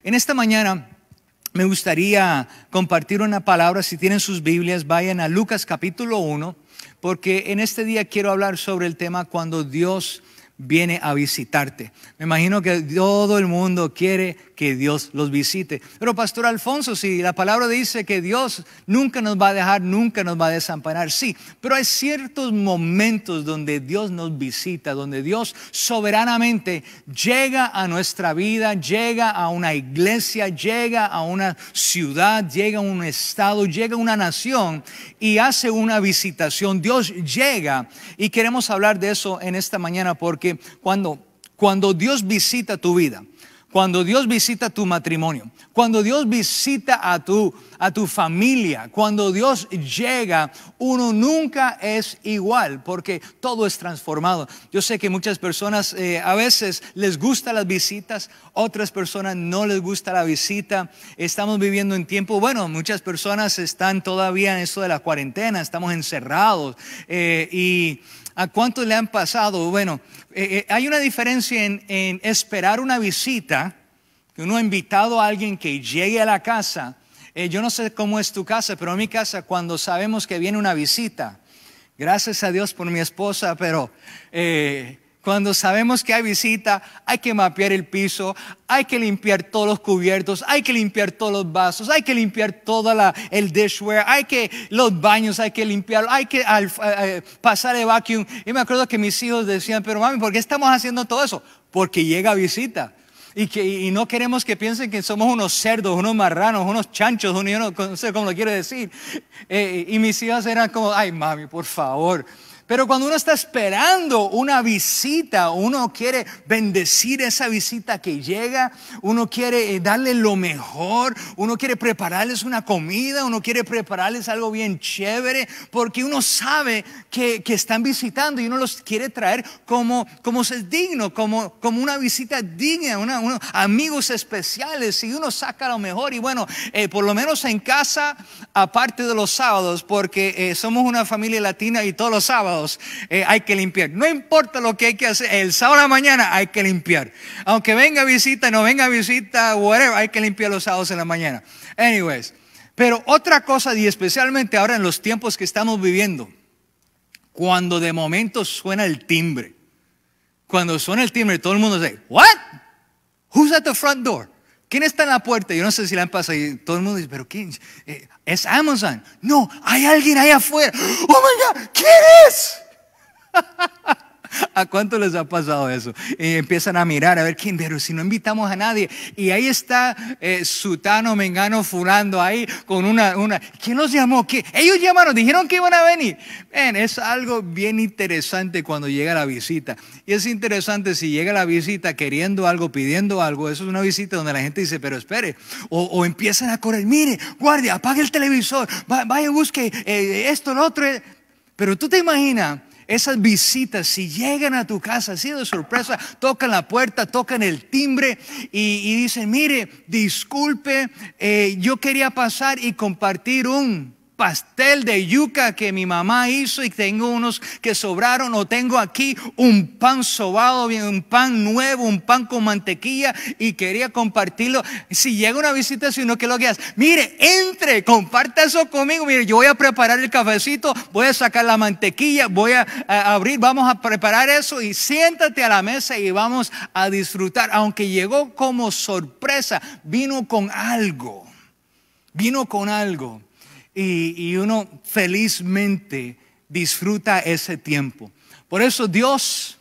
En esta mañana me gustaría compartir una palabra. Si tienen sus Biblias, vayan a Lucas capítulo 1, porque en este día quiero hablar sobre el tema cuando Dios viene a visitarte. Me imagino que todo el mundo quiere que Dios los visite. Pero Pastor Alfonso, si la palabra dice que Dios nunca nos va a dejar, nunca nos va a desamparar, sí, pero hay ciertos momentos donde Dios nos visita, donde Dios soberanamente llega a nuestra vida, llega a una iglesia, llega a una ciudad, llega a un estado, llega a una nación y hace una visitación. Dios llega y queremos hablar de eso en esta mañana, porque cuando Dios visita tu vida, cuando Dios visita tu matrimonio, cuando Dios visita a tu familia, cuando Dios llega, uno nunca es igual porque todo es transformado. Yo sé que muchas personas a veces les gustan las visitas, otras personas no les gusta la visita. Estamos viviendo en tiempo, bueno, muchas personas están todavía en eso de la cuarentena, estamos encerrados y ¿a cuántos le han pasado? Bueno, hay una diferencia en esperar una visita, que uno ha invitado a alguien que llegue a la casa. Yo no sé cómo es tu casa, pero en mi casa cuando sabemos que viene una visita, gracias a Dios por mi esposa, pero cuando sabemos que hay visita, hay que mapear el piso, hay que limpiar todos los cubiertos, hay que limpiar todos los vasos, hay que limpiar todo el dishware, los baños hay que limpiar, hay que pasar el vacuum. Y me acuerdo que mis hijos decían, pero mami, ¿por qué estamos haciendo todo eso? Porque llega visita. Y no queremos que piensen que somos unos cerdos, unos marranos, unos chanchos, yo no sé cómo lo quiero decir. Y mis hijos eran como, ay mami, por favor. Pero cuando uno está esperando una visita, uno quiere bendecir esa visita que llega, uno quiere darle lo mejor, uno quiere prepararles una comida, uno quiere prepararles algo bien chévere, porque uno sabe que están visitando y uno los quiere traer como es digno, como una visita digna, unos amigos especiales, y uno saca lo mejor. Y bueno, por lo menos en casa, aparte de los sábados, porque somos una familia latina y todos los sábados hay que limpiar. No importa lo que hay que hacer, el sábado a la mañana hay que limpiar. Aunque venga visita, no venga visita, whatever, hay que limpiar los sábados en la mañana. Anyways, pero otra cosa, y especialmente ahora en los tiempos que estamos viviendo, cuando de momento suena el timbre. Cuando suena el timbre, todo el mundo dice, what? Who's at the front door? ¿Quién está en la puerta? Yo no sé si le han pasado y todo el mundo dice, pero ¿quién? ¿Es Amazon? No, hay alguien ahí afuera. Oh my God, ¿quién es? ¿A cuánto les ha pasado eso? Y empiezan a mirar a ver quién, pero si no invitamos a nadie. Y ahí está sutano, mengano, fulano ahí con una. ¿Quién los llamó? ¿Qué? Ellos llamaron, dijeron que iban a venir. Es algo bien interesante cuando llega la visita. Y es interesante si llega la visita queriendo algo, pidiendo algo. Eso es una visita donde la gente dice, pero espere. O empiezan a correr, mire, guardia, apague el televisor, vaya, busque esto, lo otro. Pero tú te imaginas esas visitas, si llegan a tu casa así de sorpresa, tocan la puerta, tocan el timbre y dicen, mire, disculpe, yo quería pasar y compartir un pastel de yuca que mi mamá hizo y tengo unos que sobraron, o tengo aquí un pan sobado, un pan nuevo, un pan con mantequilla y quería compartirlo. Si llega una visita, sino que lo que hace, mire, entre, comparte eso conmigo, mire, yo voy a preparar el cafecito, voy a sacar la mantequilla, voy a abrir, vamos a preparar eso y siéntate a la mesa y vamos a disfrutar. Aunque llegó como sorpresa, vino con algo. Y uno felizmente disfruta ese tiempo. Por eso Dios,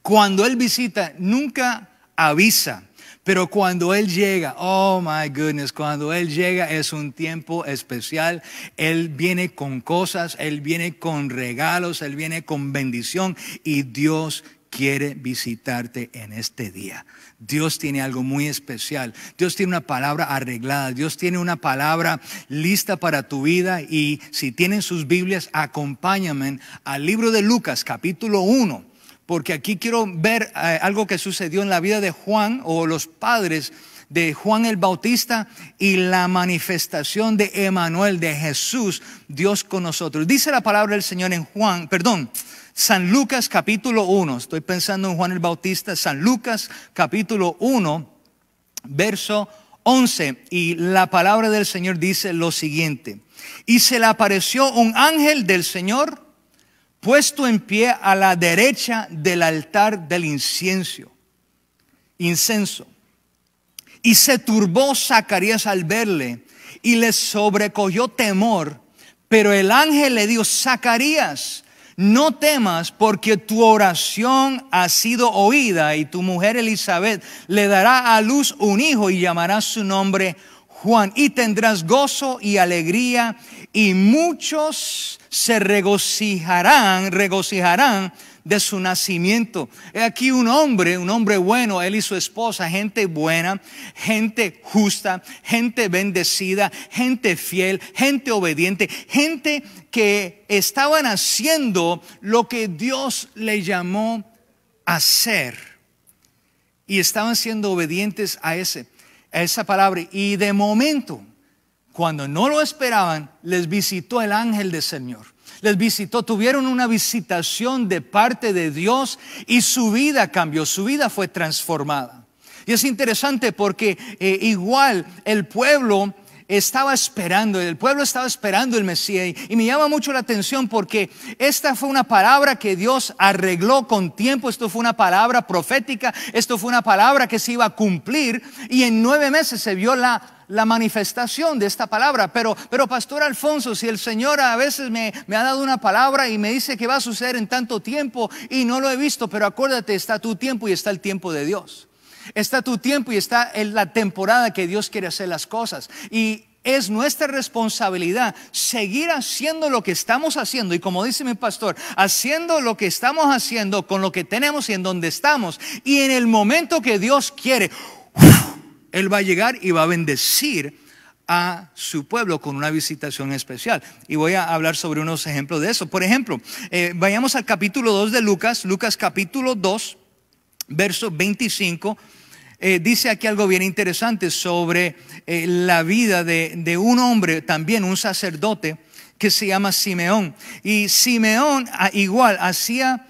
cuando Él visita, nunca avisa. Pero cuando Él llega, oh my goodness, cuando Él llega es un tiempo especial. Él viene con cosas, Él viene con regalos, Él viene con bendición. Y Dios quiere visitarte en este día. Dios tiene algo muy especial. Dios tiene una palabra arreglada. Dios tiene una palabra lista para tu vida. Y si tienen sus Biblias, acompáñame al libro de Lucas, capítulo 1. Porque aquí quiero ver algo que sucedió en la vida de Juan, o los padres de Juan el Bautista, y la manifestación de Emmanuel, de Jesús, Dios con nosotros. Dice la palabra del Señor en San Lucas capítulo 1, estoy pensando en Juan el Bautista. San Lucas capítulo 1, verso 11, y la palabra del Señor dice lo siguiente: y se le apareció un ángel del Señor puesto en pie a la derecha del altar del incenso. Y se turbó Zacarías al verle, y le sobrecogió temor. Pero el ángel le dijo: Zacarías, no temas, porque tu oración ha sido oída, y tu mujer Elizabeth le dará a luz un hijo, y llamará su nombre Juan. Y tendrás gozo y alegría, y muchos se regocijarán de su nacimiento. He aquí un hombre bueno, él y su esposa, gente buena, gente justa, gente bendecida, gente fiel, gente obediente, gente que estaban haciendo lo que Dios le llamó a hacer, y estaban siendo obedientes a esa palabra. Y de momento, cuando no lo esperaban, les visitó el ángel del Señor. Les visitó, tuvieron una visitación de parte de Dios, y su vida cambió, su vida fue transformada. Y es interesante porque igual el pueblo estaba esperando el Mesías, y me llama mucho la atención porque esta fue una palabra que Dios arregló con tiempo. Esto fue una palabra profética, esto fue una palabra que se iba a cumplir, y en 9 meses se vio la manifestación de esta palabra. Pero Pastor Alfonso, si el Señor a veces me ha dado una palabra y me dice que va a suceder en tanto tiempo y no lo he visto, pero acuérdate, está tu tiempo y está el tiempo de Dios. Está tu tiempo y está en la temporada que Dios quiere hacer las cosas. Y es nuestra responsabilidad seguir haciendo lo que estamos haciendo. Y como dice mi pastor, haciendo lo que estamos haciendo con lo que tenemos y en donde estamos. Y en el momento que Dios quiere, Él va a llegar y va a bendecir a su pueblo con una visitación especial. Y voy a hablar sobre unos ejemplos de eso. Por ejemplo, vayamos al capítulo 2 de Lucas capítulo 2, verso 25. Dice aquí algo bien interesante sobre la vida de un hombre, también un sacerdote, que se llama Simeón. Y Simeón igual hacía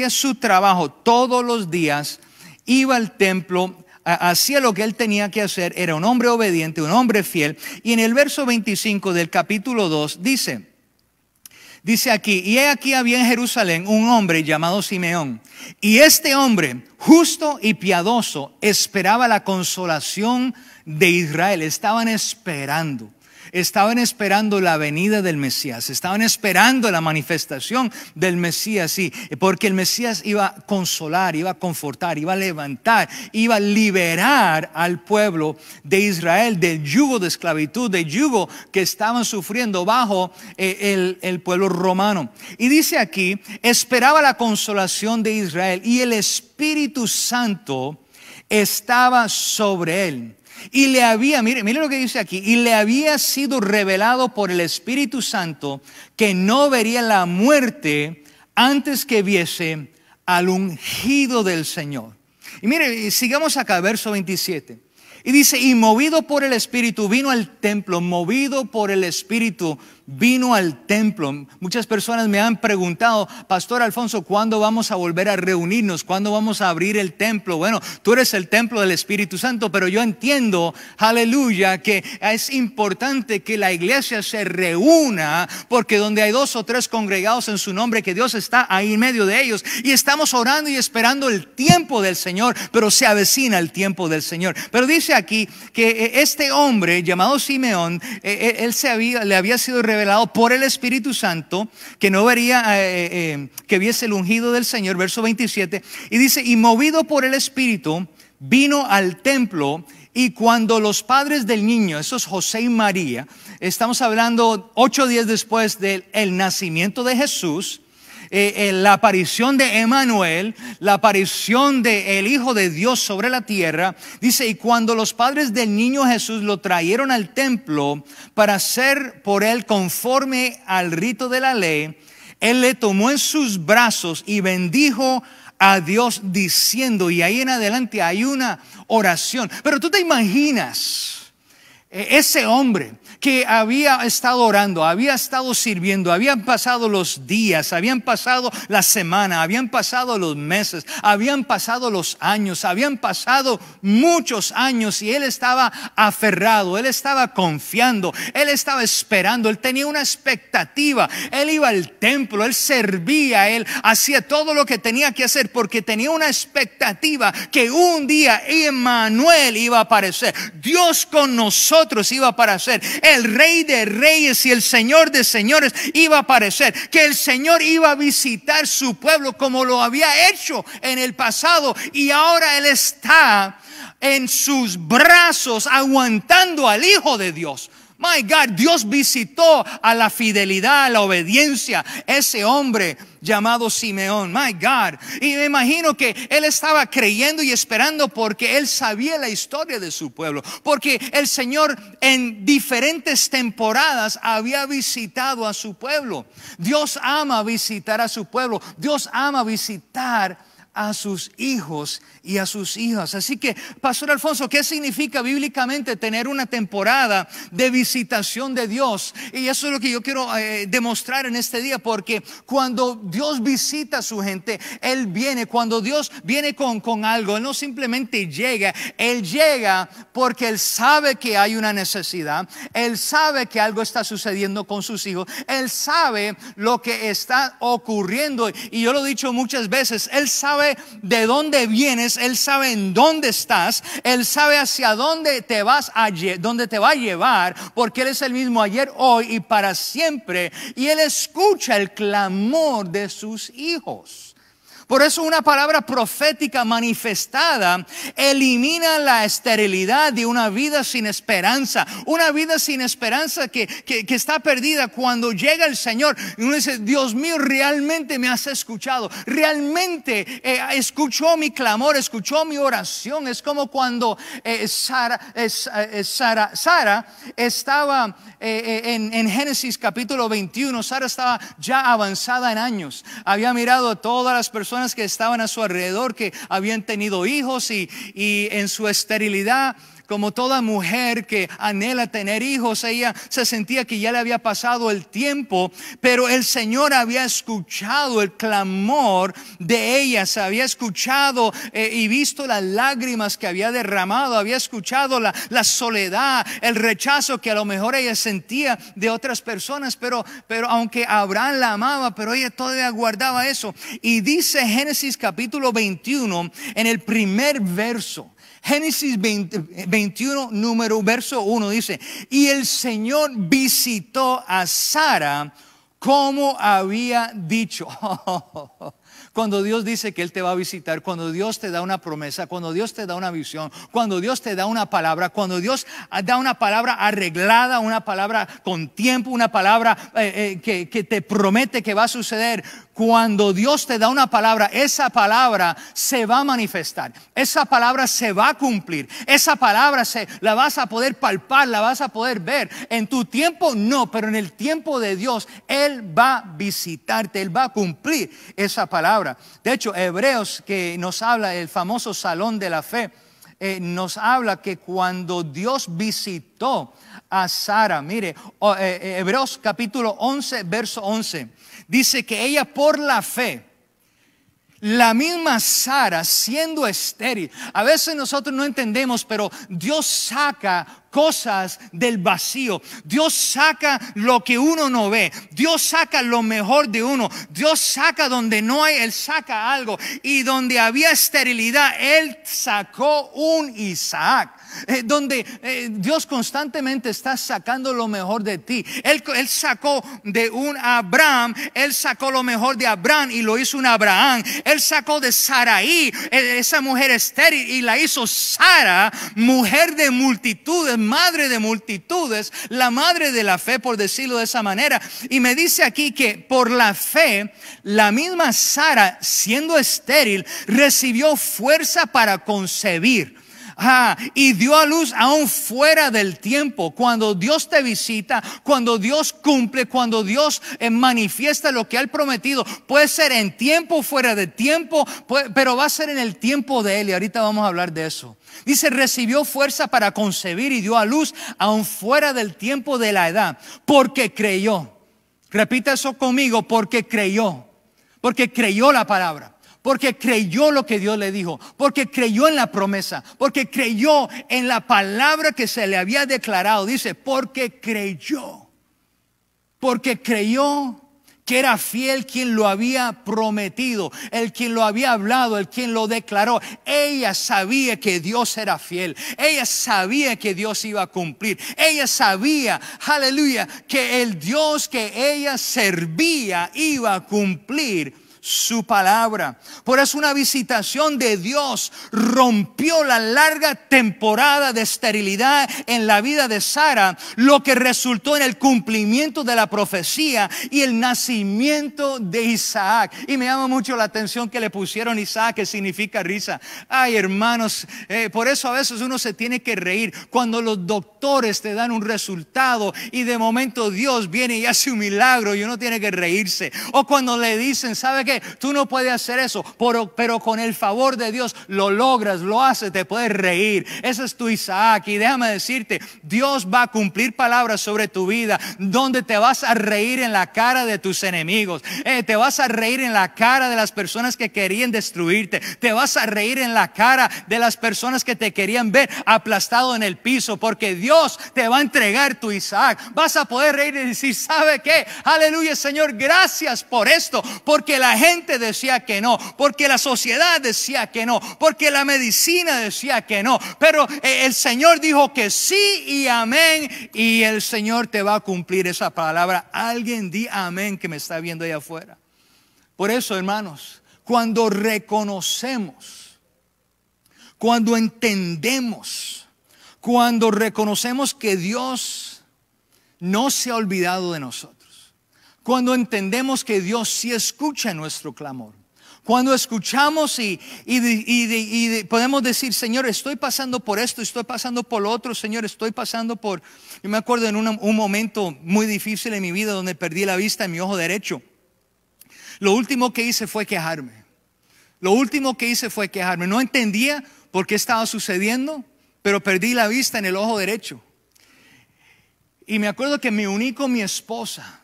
su trabajo todos los días, iba al templo, hacía lo que él tenía que hacer, era un hombre obediente, un hombre fiel. Y en el verso 25 del capítulo 2 dice aquí: y he aquí había en Jerusalén un hombre llamado Simeón, y este hombre, justo y piadoso, esperaba la consolación de Israel. Estaban esperando la venida del Mesías, estaban esperando la manifestación del Mesías, sí, porque el Mesías iba a consolar, iba a confortar, iba a levantar, iba a liberar al pueblo de Israel del yugo de esclavitud, del yugo que estaban sufriendo bajo el pueblo romano. Y dice aquí: esperaba la consolación de Israel, y el Espíritu Santo estaba sobre él. Y le había, mire lo que dice aquí: y le había sido revelado por el Espíritu Santo que no vería la muerte antes que viese al ungido del Señor. Y mire, sigamos acá, verso 27. Y dice: y movido por el Espíritu vino al templo. Movido por el Espíritu vino al templo. Muchas personas me han preguntado: Pastor Alfonso, ¿cuándo vamos a volver a reunirnos? ¿Cuándo vamos a abrir el templo? Bueno, tú eres el templo del Espíritu Santo, pero yo entiendo, aleluya, que es importante que la iglesia se reúna, porque donde hay 2 o 3 congregados en su nombre, que Dios está ahí en medio de ellos. Y estamos orando y esperando el tiempo del Señor, pero se avecina el tiempo del Señor. Pero dice aquí que este hombre llamado Simeón, le había sido revelado por el Espíritu Santo que no vería, que viese el ungido del Señor. Verso 27, y dice: y movido por el Espíritu vino al templo. Y cuando los padres del niño, esos José y María, estamos hablando 8 días después del nacimiento de Jesús, la aparición de Emmanuel, la aparición del Hijo de Dios sobre la tierra, dice: y cuando los padres del niño Jesús lo trajeron al templo para hacer por él conforme al rito de la ley, él le tomó en sus brazos y bendijo a Dios diciendo, y ahí en adelante hay una oración. Pero tú te imaginas ese hombre que había estado orando, había estado sirviendo, habían pasado los días, habían pasado la semana, habían pasado los meses, habían pasado los años, habían pasado muchos años y él estaba aferrado, él estaba confiando, él estaba esperando, él tenía una expectativa, él iba al templo, él servía, él hacía todo lo que tenía que hacer porque tenía una expectativa que un día Emmanuel iba a aparecer, Dios con nosotros iba a aparecer, el Rey de Reyes y el Señor de Señores iba a aparecer, que el Señor iba a visitar su pueblo como lo había hecho en el pasado y ahora él está en sus brazos aguantando al Hijo de Dios. My God, Dios visitó a la fidelidad, a la obediencia, ese hombre llamado Simeón. My God. Y me imagino que él estaba creyendo y esperando porque él sabía la historia de su pueblo. Porque el Señor en diferentes temporadas había visitado a su pueblo. Dios ama visitar a su pueblo. Dios ama visitar a sus hijos y a sus hijas. Así que, Pastor Alfonso, ¿qué significa bíblicamente tener una temporada de visitación de Dios? Y eso es lo que yo quiero demostrar en este día, porque cuando Dios visita a su gente, Él viene. Cuando Dios viene con algo, Él no simplemente llega, Él llega porque Él sabe que hay una necesidad, Él sabe que algo está sucediendo con sus hijos, Él sabe lo que está ocurriendo. Y yo lo he dicho muchas veces, Él sabe de dónde vienes, Él sabe en dónde estás, Él sabe hacia dónde te vas dónde te va a llevar, porque Él es el mismo ayer, hoy y para siempre, y Él escucha el clamor de sus hijos. Por eso una palabra profética manifestada elimina la esterilidad de una vida sin esperanza. Una vida sin esperanza que está perdida cuando llega el Señor. Y uno dice, Dios mío, realmente me has escuchado. Realmente escuchó mi clamor, escuchó mi oración. Es como cuando Sara estaba en Génesis capítulo 21. Sara estaba ya avanzada en años. Había mirado a todas las personas que estaban a su alrededor, que habían tenido hijos y en su esterilidad, como toda mujer que anhela tener hijos, ella se sentía que ya le había pasado el tiempo, pero el Señor había escuchado el clamor de ella, se había escuchado y visto las lágrimas que había derramado, había escuchado la soledad, el rechazo que a lo mejor ella sentía de otras personas, pero aunque Abraham la amaba, pero ella todavía guardaba eso. Y dice Génesis capítulo 21 en el primer verso, Génesis 21, verso 1 dice, y el Señor visitó a Sara como había dicho. Cuando Dios dice que Él te va a visitar, cuando Dios te da una promesa, cuando Dios te da una visión, cuando Dios te da una palabra, cuando Dios da una palabra arreglada, una palabra con tiempo, una palabra que te promete que va a suceder. Cuando Dios te da una palabra, esa palabra se va a manifestar, esa palabra se va a cumplir, esa palabra la vas a poder palpar, la vas a poder ver. En tu tiempo no, pero en el tiempo de Dios Él va a visitarte, Él va a cumplir esa palabra. De hecho, Hebreos, que nos habla el famoso salón de la fe, nos habla que cuando Dios visitó a Sara, mire, Hebreos capítulo 11, verso 11, dice que ella por la fe, la misma Sara siendo estéril, a veces nosotros no entendemos, pero Dios saca cosas del vacío. Dios saca lo que uno no ve. Dios saca lo mejor de uno. Dios saca donde no hay, Él saca algo. Y donde había esterilidad, Él sacó un Isaac. Donde Dios constantemente está sacando lo mejor de ti. Él sacó de un Abraham, Él sacó lo mejor de Abraham y lo hizo un Abraham. Él sacó de Sarai, esa mujer estéril, y la hizo Sara, mujer de multitudes, madre de multitudes, la madre de la fe, por decirlo de esa manera. Y me dice aquí que por la fe, la misma Sara, siendo estéril, recibió fuerza para concebir. Y dio a luz aún fuera del tiempo. Cuando Dios te visita, cuando Dios cumple, cuando Dios manifiesta lo que ha prometido, puede ser en tiempo o fuera de tiempo, pero va a ser en el tiempo de Él. Y ahorita vamos a hablar de eso. Dice, recibió fuerza para concebir y dio a luz aún fuera del tiempo de la edad, porque creyó. Repita eso conmigo, porque creyó la palabra, porque creyó lo que Dios le dijo, porque creyó en la promesa, porque creyó en la palabra que se le había declarado. Dice, porque creyó que era fiel quien lo había prometido, el quien lo había hablado, el quien lo declaró. Ella sabía que Dios era fiel. Ella sabía que Dios iba a cumplir. Ella sabía, aleluya, que el Dios que ella servía iba a cumplir su palabra. Por eso una visitación de Dios rompió la larga temporada de esterilidad en la vida de Sara, lo que resultó en el cumplimiento de la profecía y el nacimiento de Isaac. Y me llama mucho la atención que le pusieron Isaac, que significa risa. Ay, hermanos, por eso a veces uno se tiene que reír cuando los doctores te dan un resultado y de momento Dios viene y hace un milagro y uno tiene que reírse. O cuando le dicen, ¿sabe qué? Tú no puedes hacer eso, pero con el favor de Dios lo logras, lo haces, te puedes reír. Ese es tu Isaac. Y déjame decirte, Dios va a cumplir palabras sobre tu vida, donde te vas a reír en la cara de tus enemigos, te vas a reír en la cara de las personas que querían destruirte, te vas a reír en la cara de las personas que te querían ver aplastado en el piso, porque Dios te va a entregar tu Isaac. Vas a poder reír y decir, ¿sabe qué? Aleluya, Señor, gracias por esto, porque la gente decía que no, porque la sociedad decía que no, porque la medicina decía que no, pero el Señor dijo que sí y amén, y el Señor te va a cumplir esa palabra. Alguien di amén que me está viendo allá afuera. Por eso, hermanos, cuando reconocemos, cuando entendemos, cuando reconocemos que Dios no se ha olvidado de nosotros, cuando entendemos que Dios sí escucha nuestro clamor, cuando escuchamos y podemos decir, Señor, estoy pasando por esto, estoy pasando por lo otro, Señor, estoy pasando por... Yo me acuerdo en un momento muy difícil en mi vida donde perdí la vista en mi ojo derecho. Lo último que hice fue quejarme. No entendía por qué estaba sucediendo, pero perdí la vista en el ojo derecho. Y me acuerdo que me uní con mi esposa.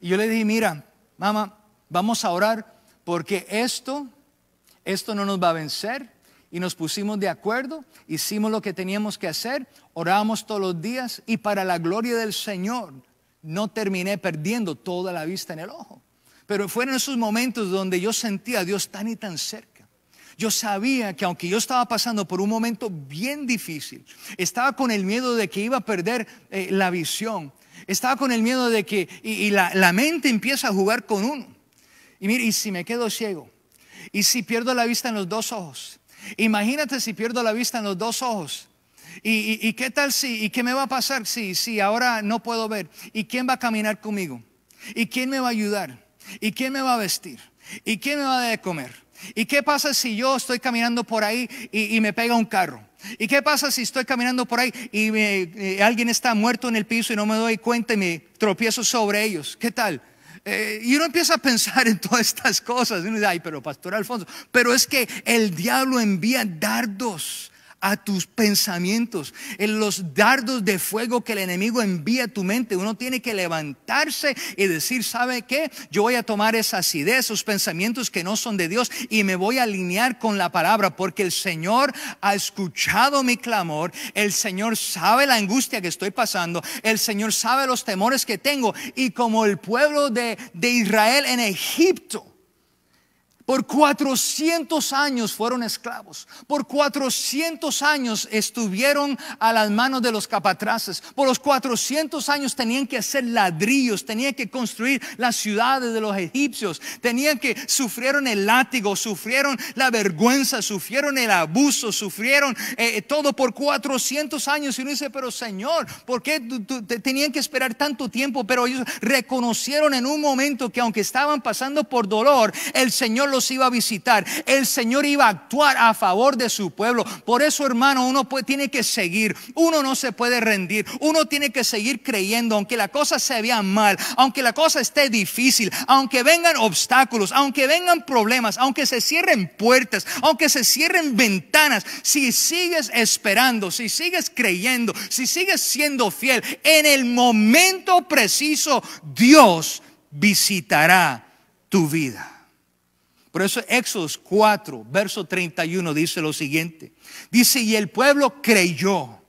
Y yo le dije, mira, mamá, vamos a orar porque esto no nos va a vencer. Y nos pusimos de acuerdo, hicimos lo que teníamos que hacer, orábamos todos los días y para la gloria del Señor no terminé perdiendo toda la vista en el ojo. Pero fueron esos momentos donde yo sentía a Dios tan y tan cerca. Yo sabía que aunque yo estaba pasando por un momento bien difícil, estaba con el miedo de que iba a perder la visión. Estaba con el miedo de que la mente empieza a jugar con uno. Y mire, ¿y si me quedo ciego? ¿Y si pierdo la vista en los dos ojos? Imagínate si pierdo la vista en los dos ojos. ¿Y qué tal y qué me va a pasar si ahora no puedo ver? ¿Y quién va a caminar conmigo? ¿Y quién me va a ayudar? ¿Y quién me va a vestir? ¿Y quién me va a dar de comer? ¿Y qué pasa si yo estoy caminando por ahí y me pega un carro? ¿Y qué pasa si estoy caminando por ahí y alguien está muerto en el piso y no me doy cuenta y me tropiezo sobre ellos? ¿Qué tal? Y uno empieza a pensar en todas estas cosas. Y uno dice, ay, pero Pastor Alfonso, pero es que el diablo envía dardos a tus pensamientos, en los dardos de fuego que el enemigo envía a tu mente. Uno tiene que levantarse y decir, ¿sabe qué? Yo voy a tomar esas ideas, esos pensamientos que no son de Dios y me voy a alinear con la palabra, porque el Señor ha escuchado mi clamor, el Señor sabe la angustia que estoy pasando, el Señor sabe los temores que tengo. Y como el pueblo de Israel en Egipto, por 400 años fueron esclavos. Por 400 años estuvieron a las manos de los capatraces. Por los 400 años tenían que hacer ladrillos, tenían que construir las ciudades de los egipcios. Sufrieron el látigo, sufrieron la vergüenza, sufrieron el abuso, sufrieron todo por 400 años. Y uno dice, pero Señor, ¿por qué tenían que esperar tanto tiempo? Pero ellos reconocieron en un momento que aunque estaban pasando por dolor, el Señor los iba a visitar. El Señor iba a actuar a favor de su pueblo. Por eso, hermano, uno tiene que seguir. Uno no se puede rendir. Uno tiene que seguir creyendo, aunque la cosa se vea mal, aunque la cosa esté difícil, aunque vengan obstáculos, aunque vengan problemas, aunque se cierren puertas, aunque se cierren ventanas. Si sigues esperando, si sigues creyendo, si sigues siendo fiel, en el momento preciso Dios visitará tu vida. Por eso Éxodo 4, verso 31 dice lo siguiente. Dice: y el pueblo creyó,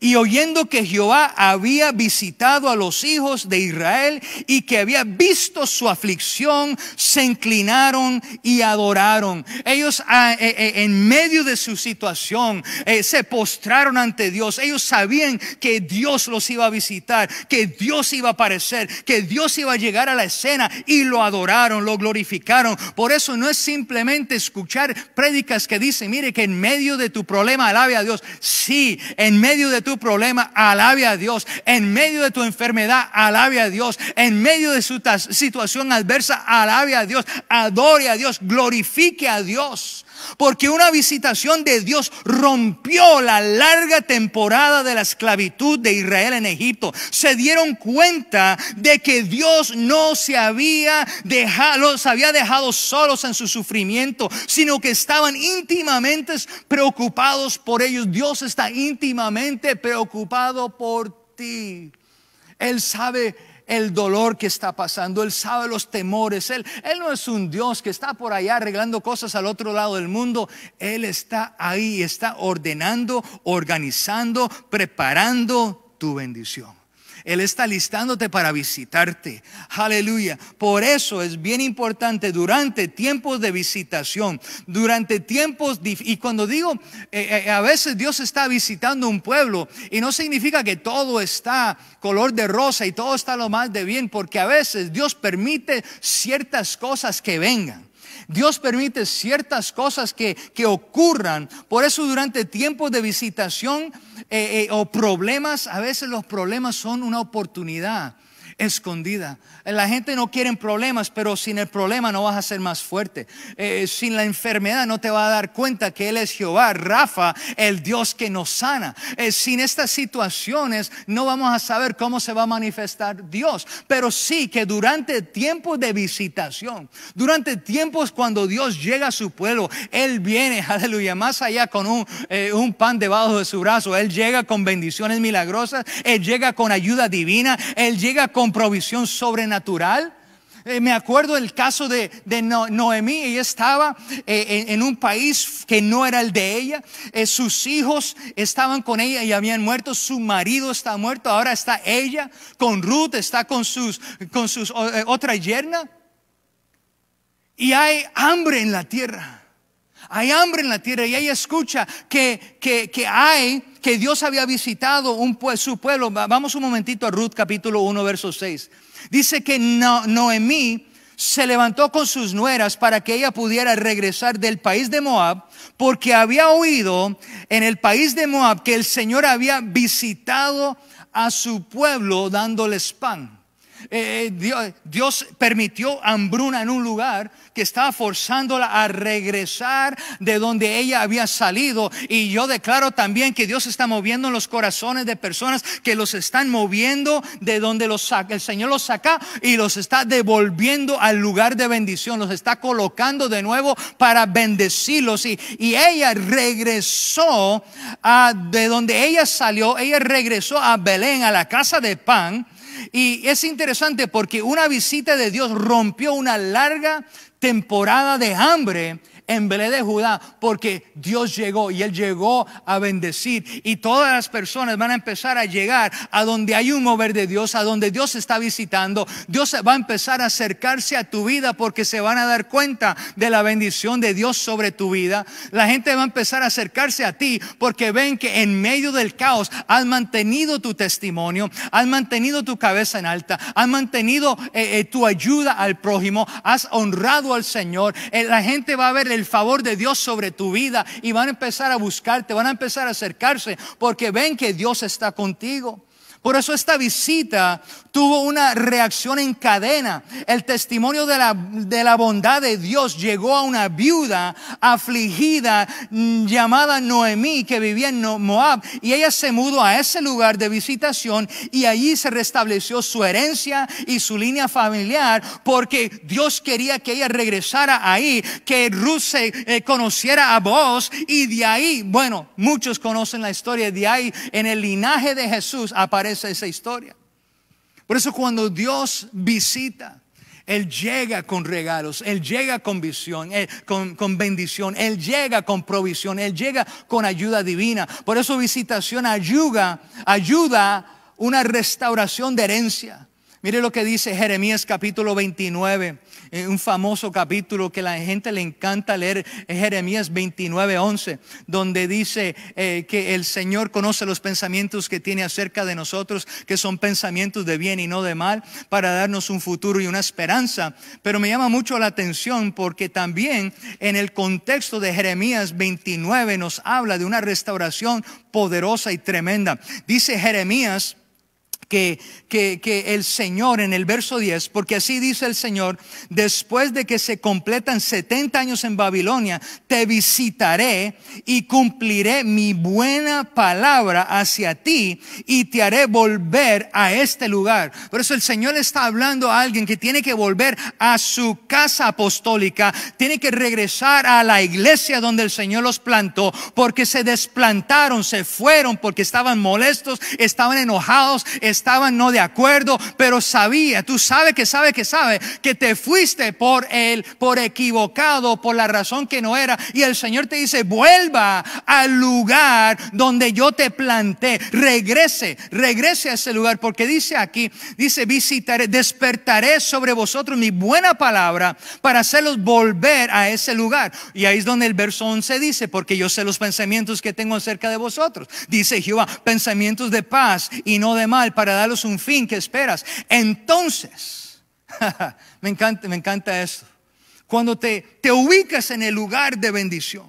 y oyendo que Jehová había visitado a los hijos de Israel y que había visto su aflicción, se inclinaron y adoraron. Ellos en medio de su situación se postraron ante Dios. Ellos sabían que Dios los iba a visitar, que Dios iba a aparecer, que Dios iba a llegar a la escena, y lo adoraron, lo glorificaron. Por eso no es simplemente escuchar prédicas que dicen: mire, que en medio de tu problema alabe a Dios. Sí, en medio de tu problema alabe a Dios. En medio de tu enfermedad alabe a Dios. En medio de su situación adversa alabe a Dios. Adore a Dios, glorifique a Dios. Porque una visitación de Dios rompió la larga temporada de la esclavitud de Israel en Egipto. Se dieron cuenta de que Dios no se había dejado, los había dejado solos en su sufrimiento, sino que estaban íntimamente preocupados por ellos. Dios está íntimamente preocupado por ti. Él sabe el dolor que está pasando. Él sabe los temores. Él no es un Dios que está por allá arreglando cosas al otro lado del mundo. Él está ahí, está ordenando, organizando, preparando tu bendición. Él está listándote para visitarte. Aleluya. Por eso es bien importante durante tiempos de visitación, durante tiempos, y cuando digo, a veces Dios está visitando un pueblo, y no significa que todo está color de rosa y todo está lo más de bien, porque a veces Dios permite ciertas cosas que vengan. Dios permite ciertas cosas que ocurran. Por eso durante tiempos de visitación o problemas, a veces los problemas son una oportunidad escondida. La gente no quiere problemas, pero sin el problema no vas a ser más fuerte. Sin la enfermedad no te vas a dar cuenta que Él es Jehová Rafa, el Dios que nos sana. Sin estas situaciones no vamos a saber cómo se va a manifestar Dios. Pero sí que durante tiempos de visitación, durante tiempos cuando Dios llega a su pueblo, Él viene, aleluya, más allá con un pan debajo de su brazo. Él llega con bendiciones milagrosas. Él llega con ayuda divina. Él llega con provisión sobrenatural. Me acuerdo el caso de Noemí. Ella estaba en un país que no era el de ella. Sus hijos estaban con ella y habían muerto. Su marido está muerto. Ahora está ella con Ruth, está con sus otra yerna. Y hay hambre en la tierra. Hay hambre en la tierra, y ella escucha que Dios había visitado su pueblo. Vamos un momentito a Ruth capítulo 1 verso 6. Dice que Noemí se levantó con sus nueras para que ella pudiera regresar del país de Moab, porque había oído en el país de Moab que el Señor había visitado a su pueblo dándoles pan. Dios permitió hambruna en un lugar que estaba forzándola a regresar de donde ella había salido. Y yo declaro también que Dios está moviendo en los corazones de personas que los están moviendo de donde el Señor los saca, y los está devolviendo al lugar de bendición. Los está colocando de nuevo para bendecirlos. Y ella regresó de donde ella salió. Ella regresó a Belén, a la casa de pan. Y es interesante porque una visita de Dios rompió una larga temporada de hambre en Belén de Judá, porque Dios llegó, y Él llegó a bendecir, y todas las personas van a empezar a llegar a donde hay un mover de Dios, a donde Dios está visitando. Dios va a empezar a acercarse a tu vida, porque se van a dar cuenta de la bendición de Dios sobre tu vida. La gente va a empezar a acercarse a ti, porque ven que en medio del caos has mantenido tu testimonio, has mantenido tu cabeza en alta, has mantenido tu ayuda al prójimo, has honrado al Señor. La gente va a ver el favor de Dios sobre tu vida, y van a empezar a buscarte, van a empezar a acercarse, porque ven que Dios está contigo. Por eso esta visita tuvo una reacción en cadena. El testimonio de la bondad de Dios llegó a una viuda afligida llamada Noemí, que vivía en Moab, y ella se mudó a ese lugar de visitación y allí se restableció su herencia y su línea familiar, porque Dios quería que ella regresara ahí, que Ruth se conociera a Booz, y de ahí, bueno, muchos conocen la historia, de ahí en el linaje de Jesús aparece esa historia. Por eso cuando Dios visita, Él llega con regalos, Él llega con visión, con bendición, Él llega con provisión, Él llega con ayuda divina. Por eso visitación ayuda una restauración de herencia. Mire lo que dice Jeremías capítulo 29, un famoso capítulo que la gente le encanta leer, Jeremías 29:11, donde dice que el Señor conoce los pensamientos que tiene acerca de nosotros, que son pensamientos de bien y no de mal, para darnos un futuro y una esperanza. Pero me llama mucho la atención porque también en el contexto de Jeremías 29 nos habla de una restauración poderosa y tremenda. Dice Jeremías que el Señor en el verso 10, porque así dice el Señor: después de que se completan 70 años en Babilonia, te visitaré y cumpliré mi buena palabra hacia ti y te haré volver a este lugar. Por eso el Señor está hablando a alguien que tiene que volver a su casa apostólica, tiene que regresar a la iglesia donde el Señor los plantó, porque se desplantaron, se fueron porque estaban molestos, estaban enojados, estaban no de acuerdo, pero tú sabes que te fuiste por equivocado, por la razón que no era, y el Señor te dice: vuelva al lugar donde yo te planté, regrese a ese lugar, porque dice aquí, visitaré, despertaré sobre vosotros mi buena palabra para hacerlos volver a ese lugar. Y ahí es donde el verso 11 dice: porque yo sé los pensamientos que tengo acerca de vosotros, dice Jehová, pensamientos de paz y no de mal, para darles un fin que esperas. Entonces, me encanta esto. Cuando te ubicas en el lugar de bendición,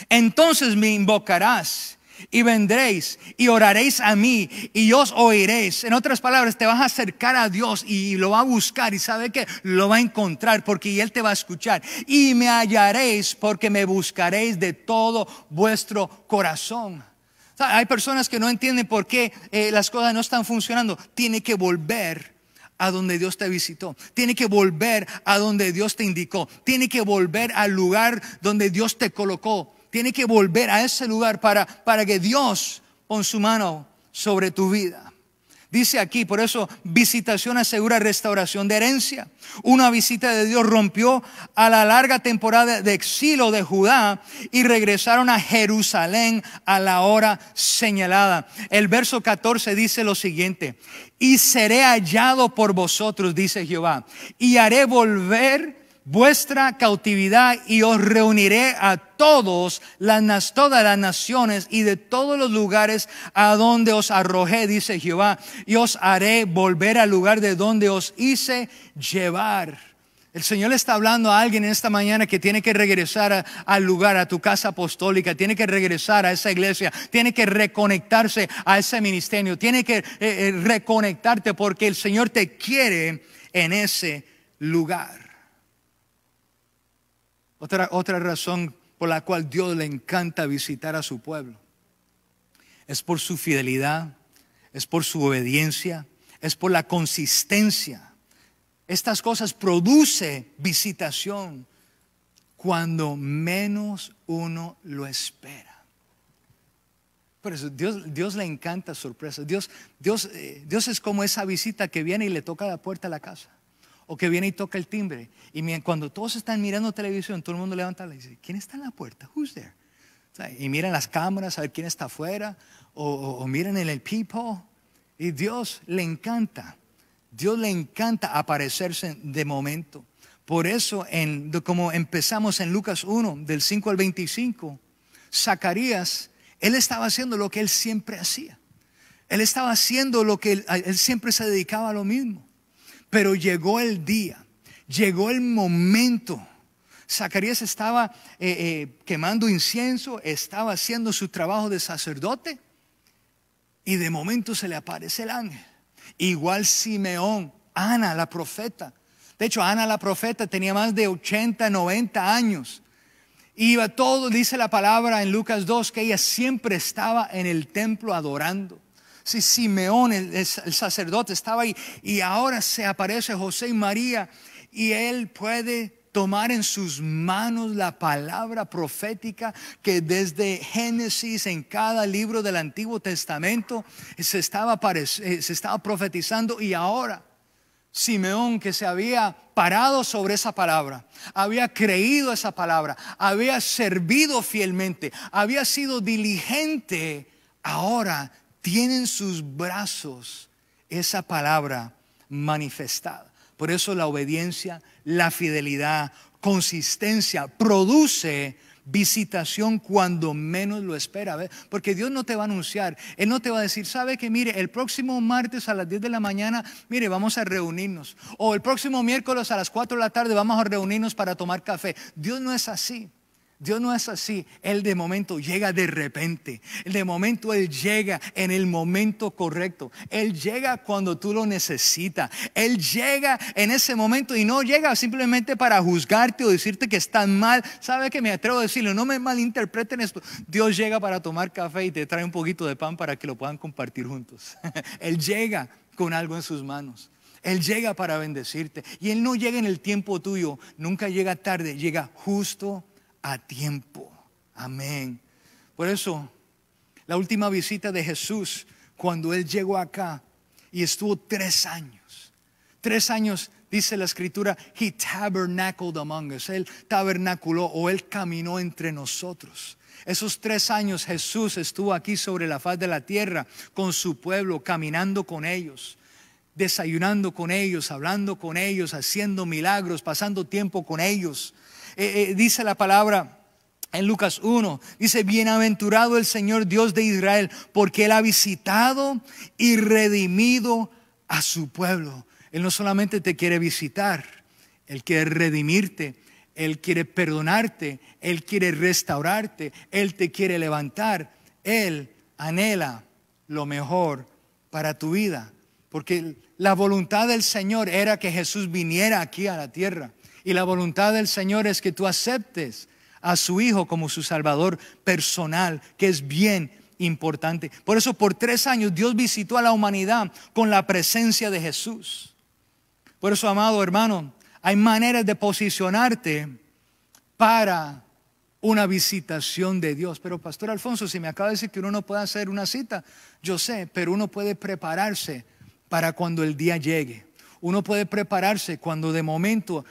entonces me invocarás y vendréis y oraréis a mí y os oiréis. En otras palabras, te vas a acercar a Dios y lo va a buscar, y ¿sabe qué? Lo va a encontrar, porque Él te va a escuchar. Y me hallaréis porque me buscaréis de todo vuestro corazón. Hay personas que no entienden por qué las cosas no están funcionando. Tiene que volver a donde Dios te visitó. Tiene que volver a donde Dios te indicó. Tiene que volver al lugar donde Dios te colocó. Tiene que volver a ese lugar para que Dios ponga su mano sobre tu vida. Dice aquí, por eso visitación asegura restauración de herencia. Una visita de Dios rompió a la larga temporada de exilio de Judá y regresaron a Jerusalén a la hora señalada. El verso 14 dice lo siguiente: y seré hallado por vosotros, dice Jehová, y haré volver vuestra cautividad y os reuniré a todas las naciones y de todos los lugares a donde os arrojé, dice Jehová, y os haré volver al lugar de donde os hice llevar. El Señor le está hablando a alguien en esta mañana que tiene que regresar al lugar, a tu casa apostólica, tiene que regresar a esa iglesia, tiene que reconectarse a ese ministerio, tiene que reconectarte, porque el Señor te quiere en ese lugar. Otra razón por la cual Dios le encanta visitar a su pueblo es por su fidelidad, es por su obediencia, es por la consistencia. Estas cosas producen visitación cuando menos uno lo espera. Por eso Dios le encanta sorpresas. Dios es como esa visita que viene y le toca la puerta a la casa, o que viene y toca el timbre, y cuando todos están mirando televisión, todo el mundo levanta y dice: ¿quién está en la puerta? Who's there? Y miran las cámaras a ver quién está afuera, o miran en el peephole. Y Dios le encanta aparecerse de momento. Por eso, como empezamos en Lucas 1 del 5 al 25, Zacarías, él estaba haciendo lo que él siempre hacía. Él estaba haciendo lo que él siempre se dedicaba a lo mismo. Pero llegó el día, llegó el momento. Zacarías estaba quemando incienso, estaba haciendo su trabajo de sacerdote, y de momento se le aparece el ángel. Igual Simeón, Ana la profeta. De hecho, Ana la profeta tenía más de 80, 90 años. Iba todo, dice la palabra en Lucas 2, que ella siempre estaba en el templo adorando. Si Simeón, el sacerdote, estaba ahí, y ahora se aparece José y María, y él puede tomar en sus manos la palabra profética que desde Génesis, en cada libro del Antiguo Testamento, se estaba profetizando. Y ahora Simeón, que se había parado sobre esa palabra, había creído esa palabra, había servido fielmente, había sido diligente, ahora tiene en sus brazos esa palabra manifestada. Por eso la obediencia, la fidelidad, consistencia produce visitación cuando menos lo espera. Porque Dios no te va a anunciar, Él no te va a decir, sabe que mire, el próximo martes a las 10 de la mañana, mire, vamos a reunirnos. O el próximo miércoles a las 4 de la tarde vamos a reunirnos para tomar café. Dios no es así. Dios no es así. Él de momento llega de repente. De momento Él llega en el momento correcto. Él llega cuando tú lo necesitas. Él llega en ese momento y no llega simplemente para juzgarte o decirte que estás mal. ¿Sabe que me atrevo a decirlo? No me malinterpreten esto. Dios llega para tomar café y te trae un poquito de pan para que lo puedan compartir juntos. Él llega con algo en sus manos. Él llega para bendecirte. Y Él no llega en el tiempo tuyo. Nunca llega tarde. Llega justo a tiempo. Amén. Por eso, la última visita de Jesús, cuando Él llegó acá y estuvo 3 años. 3 años, dice la escritura, He tabernacled among us. Él tabernaculó o Él caminó entre nosotros. Esos 3 años Jesús estuvo aquí sobre la faz de la tierra con su pueblo, caminando con ellos, desayunando con ellos, hablando con ellos, haciendo milagros, pasando tiempo con ellos. Dice la palabra en Lucas 1, dice, bienaventurado el Señor Dios de Israel, porque Él ha visitado y redimido a su pueblo. Él no solamente te quiere visitar, Él quiere redimirte, Él quiere perdonarte, Él quiere restaurarte, Él te quiere levantar. Él anhela lo mejor para tu vida, porque la voluntad del Señor era que Jesús viniera aquí a la tierra. Y la voluntad del Señor es que tú aceptes a su Hijo como su Salvador personal, que es bien importante. Por eso por 3 años Dios visitó a la humanidad con la presencia de Jesús. Por eso, amado hermano, hay maneras de posicionarte para una visitación de Dios. Pero Pastor Alfonso, si me acaba de decir que uno no puede hacer una cita, yo sé, pero uno puede prepararse para cuando el día llegue. Uno puede prepararse cuando de momento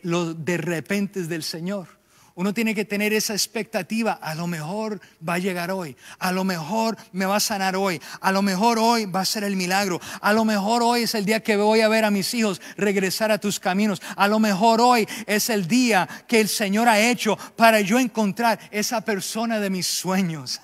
los de repente del Señor. Uno tiene que tener esa expectativa. A lo mejor va a llegar hoy. A lo mejor me va a sanar hoy. A lo mejor hoy va a ser el milagro. A lo mejor hoy es el día que voy a ver a mis hijos regresar a tus caminos. A lo mejor hoy es el día que el Señor ha hecho para yo encontrar esa persona de mis sueños.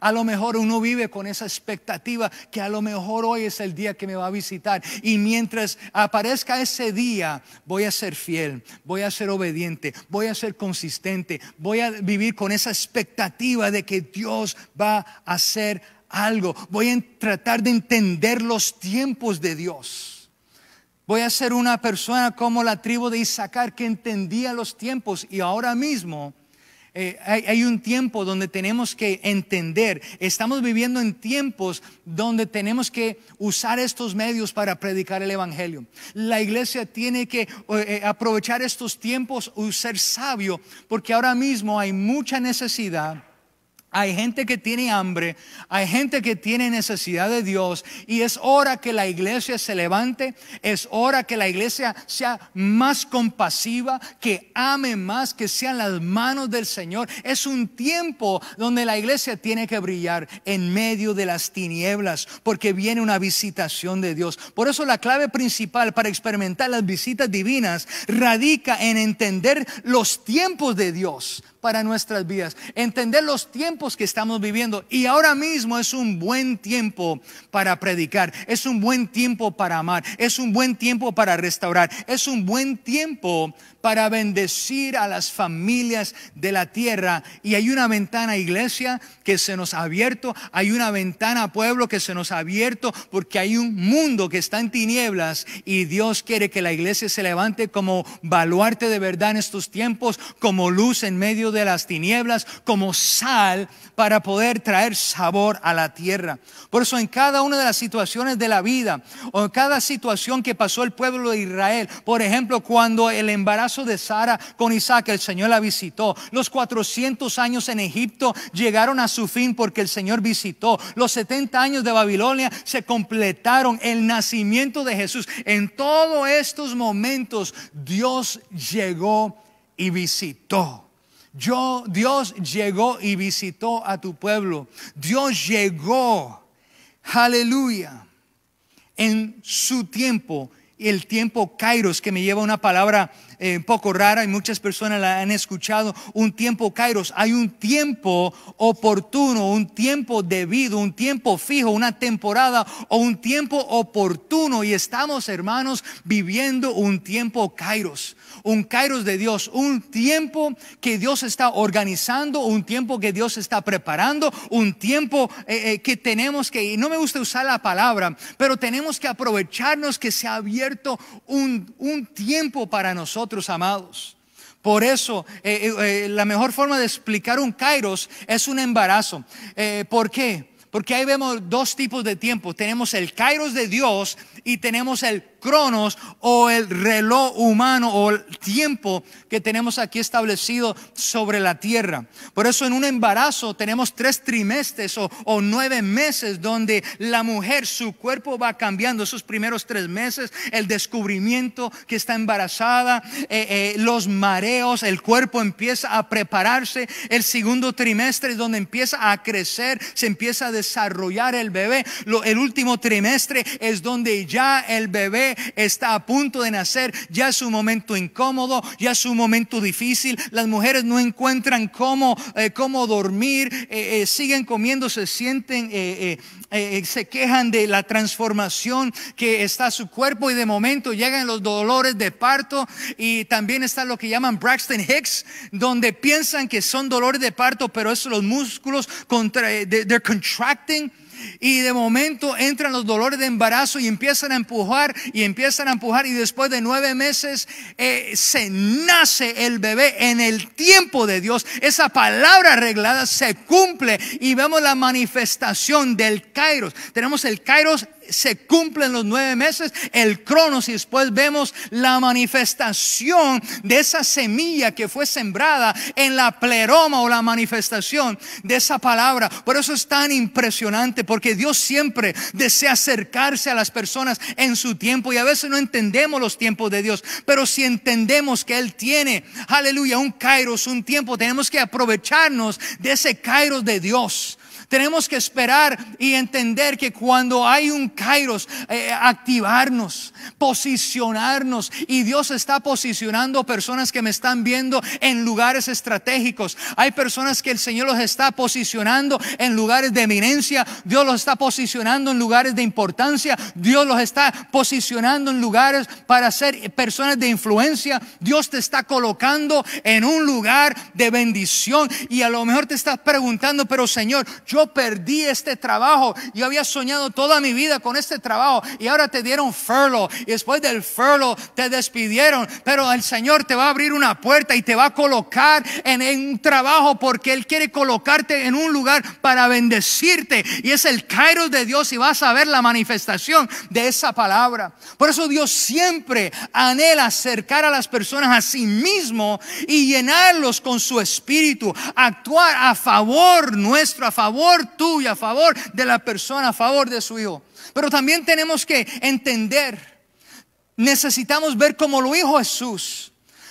A lo mejor uno vive con esa expectativa que a lo mejor hoy es el día que me va a visitar. Y mientras aparezca ese día, voy a ser fiel, voy a ser obediente, voy a ser consistente, voy a vivir con esa expectativa de que Dios va a hacer algo. Voy a tratar de entender los tiempos de Dios. Voy a ser una persona como la tribu de Isaacar que entendía los tiempos. Y ahora mismo hay un tiempo donde tenemos que entender. Estamos viviendo en tiempos donde tenemos que usar estos medios para predicar el evangelio. La iglesia tiene que aprovechar estos tiempos y ser sabio, porque ahora mismo hay mucha necesidad. Hay gente que tiene hambre, hay gente que tiene necesidad de Dios, y es hora que la iglesia se levante, es hora que la iglesia sea más compasiva, que ame más, que sean las manos del Señor. Es un tiempo donde la iglesia tiene que brillar en medio de las tinieblas, porque viene una visitación de Dios. Por eso la clave principal para experimentar las visitas divinas radica en entender los tiempos de Dios para nuestras vidas, entender los tiempos tiempos que estamos viviendo. Y ahora mismo es un buen tiempo para predicar. Es un buen tiempo para amar. Es un buen tiempo para restaurar. Es un buen tiempo para bendecir a las familias de la tierra. Y hay una ventana, iglesia, que se nos ha abierto. Hay una ventana, pueblo, que se nos ha abierto, porque hay un mundo que está en tinieblas y Dios quiere que la iglesia se levante como baluarte de verdad en estos tiempos, como luz en medio de las tinieblas, como sal para poder traer sabor a la tierra. Por eso en cada una de las situaciones de la vida, o en cada situación que pasó el pueblo de Israel, por ejemplo, cuando el embarazo de Sara con Isaac, el Señor la visitó. Los 400 años en Egipto llegaron a su fin porque el Señor visitó. Los 70 años de Babilonia se completaron. El nacimiento de Jesús. En todos estos momentos Dios llegó y visitó. Dios llegó y visitó a tu pueblo. Dios llegó, aleluya, en su tiempo. El tiempo Kairos, que me lleva una palabra un poco rara y muchas personas la han escuchado. Un tiempo Kairos. Hay un tiempo oportuno, un tiempo debido, un tiempo fijo, una temporada o un tiempo oportuno. Y estamos, hermanos, viviendo un tiempo Kairos. Un Kairos de Dios, un tiempo que Dios está organizando, un tiempo que Dios está preparando, un tiempo que tenemos que, y no me gusta usar la palabra, pero tenemos que aprovecharnos que se ha abierto un tiempo para nosotros, amados. Por eso, la mejor forma de explicar un Kairos es un embarazo. ¿Por qué? Porque ahí vemos dos tipos de tiempo. Tenemos el Kairos de Dios y tenemos el Cronos o el reloj humano o el tiempo que tenemos aquí establecido sobre la tierra. Por eso en un embarazo tenemos 3 trimestres o 9 meses donde la mujer, su cuerpo va cambiando. Esos primeros 3 meses, el descubrimiento que está embarazada, los mareos, el cuerpo empieza a prepararse. El segundo trimestre es donde empieza a crecer, se empieza a desarrollar el bebé. El último trimestre es donde ya el bebé está a punto de nacer. Ya es un momento incómodo, ya es un momento difícil. Las mujeres no encuentran cómo dormir, siguen comiendo, se sienten, se quejan de la transformación que está su cuerpo, y de momento llegan los dolores de parto. Y también está lo que llaman Braxton Hicks, donde piensan que son dolores de parto, pero eso, los músculos they're contracting. Y de momento entran los dolores de embarazo y empiezan a empujar y después de 9 meses se nace el bebé en el tiempo de Dios. Esa palabra arreglada se cumple y vemos la manifestación del Kairos. Tenemos el Kairos, se cumple en los 9 meses, el Cronos, y después vemos la manifestación de esa semilla que fue sembrada en la pleroma o la manifestación de esa palabra. Por eso es tan impresionante, porque Dios siempre desea acercarse a las personas en su tiempo, y a veces no entendemos los tiempos de Dios, pero si entendemos que Él tiene, aleluya, un Kairos, un tiempo, tenemos que aprovecharnos de ese Kairos de Dios. Tenemos que esperar y entender que cuando hay un Kairos, activarnos, posicionarnos. Y Dios está posicionando personas que me están viendo en lugares estratégicos. Hay personas que el Señor los está posicionando en lugares de eminencia. Dios los está posicionando en lugares de importancia. Dios los está posicionando en lugares para ser personas de influencia. Dios te está colocando en un lugar de bendición. Y a lo mejor te estás preguntando, pero Señor, yo perdí este trabajo. Yo había soñado toda mi vida con este trabajo y ahora te dieron furlough, y después del furlough te despidieron. Pero el Señor te va a abrir una puerta y te va a colocar en un trabajo, porque Él quiere colocarte en un lugar para bendecirte, y es el Kairos de Dios, y vas a ver la manifestación de esa palabra. Por eso Dios siempre anhela acercar a las personas a sí mismo y llenarlos con su espíritu, actuar a favor nuestro, a favor tuyo, a favor de la persona, a favor de su hijo. Pero también tenemos que entender, necesitamos ver cómo lo hizo Jesús.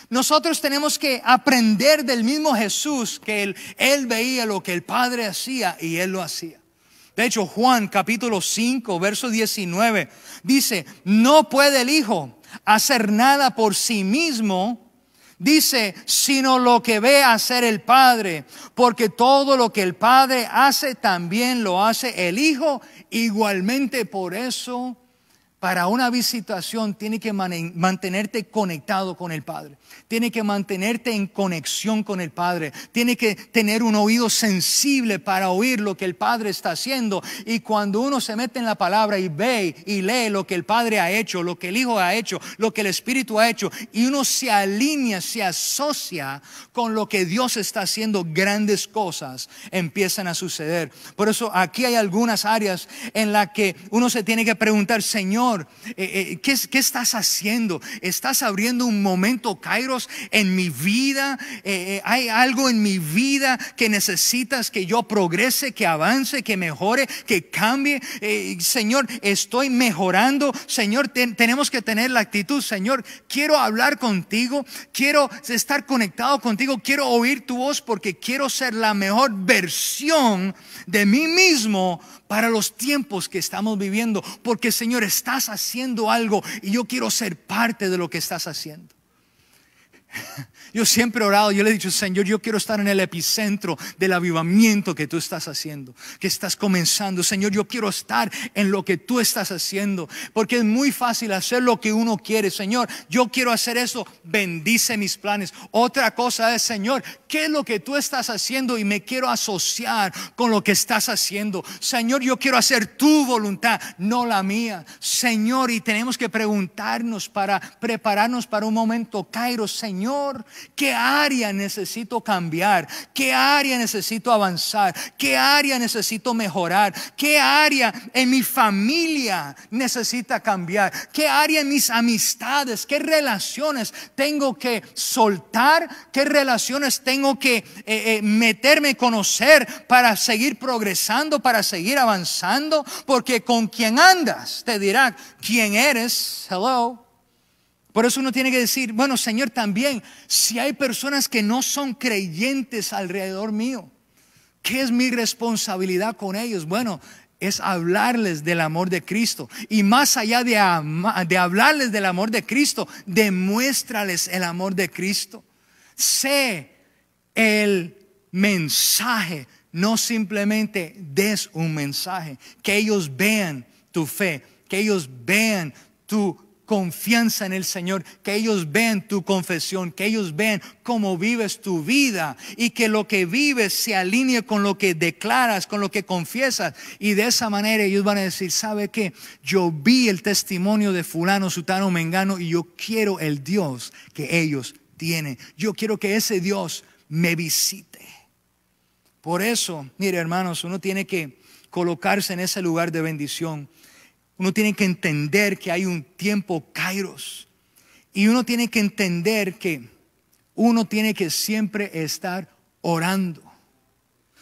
Nosotros tenemos que aprender del mismo Jesús, que él veía lo que el Padre hacía y Él lo hacía. De hecho, Juan capítulo 5 verso 19 dice: no puede el Hijo hacer nada por sí mismo, Dice, sino lo que ve hacer el Padre, porque todo lo que el Padre hace, también lo hace el Hijo igualmente. Por eso, para una visitación, tiene que mantenerte conectado con el Padre. Tiene que mantenerte en conexión con el Padre. Tiene que tener un oído sensible para oír lo que el Padre está haciendo. Y cuando uno se mete en la palabra y ve y lee lo que el Padre ha hecho, lo que el Hijo ha hecho, lo que el Espíritu ha hecho, y uno se alinea, se asocia con lo que Dios está haciendo, grandes cosas empiezan a suceder. Por eso aquí hay algunas áreas en las que uno se tiene que preguntar, Señor, ¿qué estás haciendo? ¿Estás abriendo un momento Kairos en mi vida? ¿Hay algo en mi vida que necesitas que yo progrese, que avance, que mejore, que cambie? Señor, estoy mejorando. Señor, tenemos que tener la actitud, Señor, quiero hablar contigo, quiero estar conectado contigo, quiero oír tu voz porque quiero ser la mejor versión de mí mismo para los tiempos que estamos viviendo, porque Señor, estás haciendo algo y yo quiero ser parte de lo que estás haciendo. Yo siempre he orado, yo le he dicho, Señor, yo quiero estar en el epicentro del avivamiento que tú estás haciendo, que estás comenzando. Señor, yo quiero estar en lo que tú estás haciendo, porque es muy fácil hacer lo que uno quiere. Señor, yo quiero hacer eso, bendice mis planes. Otra cosa es, Señor, ¿qué es lo que tú estás haciendo? Y me quiero asociar con lo que estás haciendo. Señor, yo quiero hacer tu voluntad, no la mía. Señor, y tenemos que preguntarnos para prepararnos para un momento Kairos. Señor, ¿qué área necesito cambiar? ¿Qué área necesito avanzar? ¿Qué área necesito mejorar? ¿Qué área en mi familia necesita cambiar? ¿Qué área en mis amistades? ¿Qué relaciones tengo que soltar? ¿Qué relaciones tengo que meterme, conocer para seguir progresando, para seguir avanzando? Porque con quien andas te dirá quién eres. Hello. Por eso uno tiene que decir, bueno, Señor, también, si hay personas que no son creyentes alrededor mío, ¿qué es mi responsabilidad con ellos? Bueno, es hablarles del amor de Cristo. Y más allá de hablarles del amor de Cristo, demuéstrales el amor de Cristo. Sé el mensaje, no simplemente des un mensaje. Que ellos vean tu fe, que ellos vean tu confianza en el Señor, que ellos vean tu confesión, que ellos vean cómo vives tu vida y que lo que vives se alinee con lo que declaras, con lo que confiesas, y de esa manera ellos van a decir, ¿sabe qué? Yo vi el testimonio de fulano, sutano, mengano y yo quiero el Dios que ellos tienen. Yo quiero que ese Dios me visite. Por eso, mire hermanos, uno tiene que colocarse en ese lugar de bendición. Uno tiene que entender que hay un tiempo Kairos. Y uno tiene que entender que uno tiene que siempre estar orando.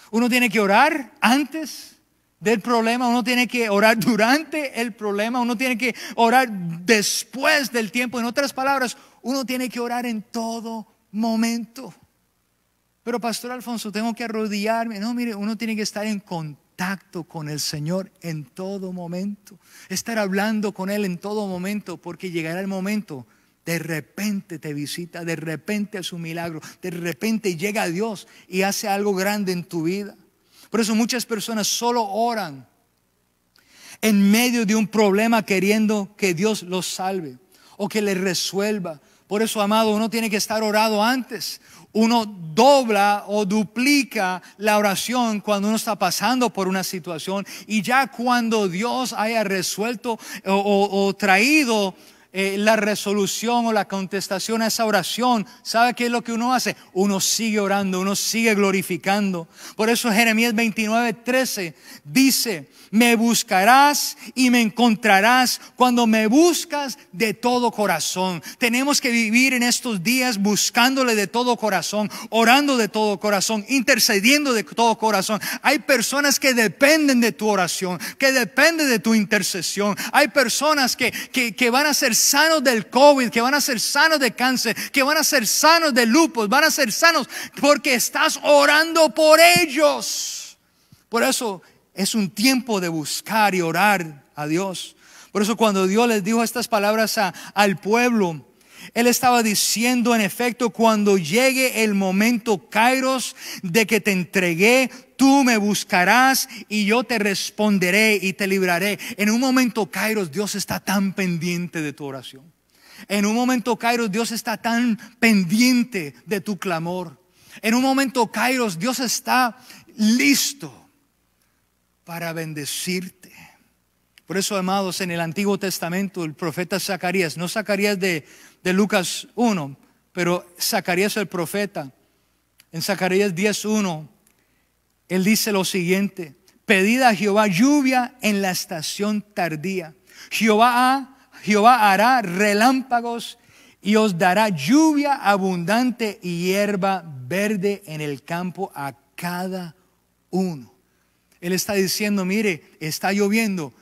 Uno tiene que orar antes del problema. Uno tiene que orar durante el problema. Uno tiene que orar después del tiempo. En otras palabras, uno tiene que orar en todo momento. Pero Pastor Alfonso, tengo que arrodillarme. No, mire, uno tiene que estar en contacto con el Señor en todo momento, estar hablando con Él en todo momento, porque llegará el momento, de repente te visita, de repente es un milagro, de repente llega Dios y hace algo grande en tu vida. Por eso muchas personas solo oran en medio de un problema queriendo que Dios los salve o que les resuelva. Por eso, amado, uno tiene que estar orado antes. Uno dobla o duplica la oración cuando uno está pasando por una situación, y ya cuando Dios haya resuelto o traído la resolución o la contestación a esa oración, ¿sabe qué es lo que uno hace? Uno sigue orando, uno sigue glorificando. Por eso Jeremías 29:13 dice, me buscarás y me encontrarás cuando me buscas de todo corazón. Tenemos que vivir en estos días buscándole de todo corazón, orando de todo corazón, intercediendo de todo corazón. Hay personas que dependen de tu oración, que dependen de tu intercesión. Hay personas que van a ser sanos del COVID, que van a ser sanos de cáncer, que van a ser sanos de lupus, van a ser sanos porque estás orando por ellos. Por eso es un tiempo de buscar y orar a Dios. Por eso cuando Dios les dijo estas palabras al pueblo, Él estaba diciendo, en efecto, cuando llegue el momento, Kairos, de que te entregué, tú me buscarás y yo te responderé y te libraré. En un momento, Kairos, Dios está tan pendiente de tu oración. En un momento, Kairos, Dios está tan pendiente de tu clamor. En un momento, Kairos, Dios está listo para bendecirte. Por eso, amados, en el Antiguo Testamento, el profeta Zacarías, no Zacarías de Lucas 1, pero Zacarías el profeta, en Zacarías 10:1, él dice lo siguiente: pedid a Jehová lluvia en la estación tardía. Jehová hará relámpagos y os dará lluvia abundante y hierba verde en el campo a cada uno. Él está diciendo, mire, está lloviendo.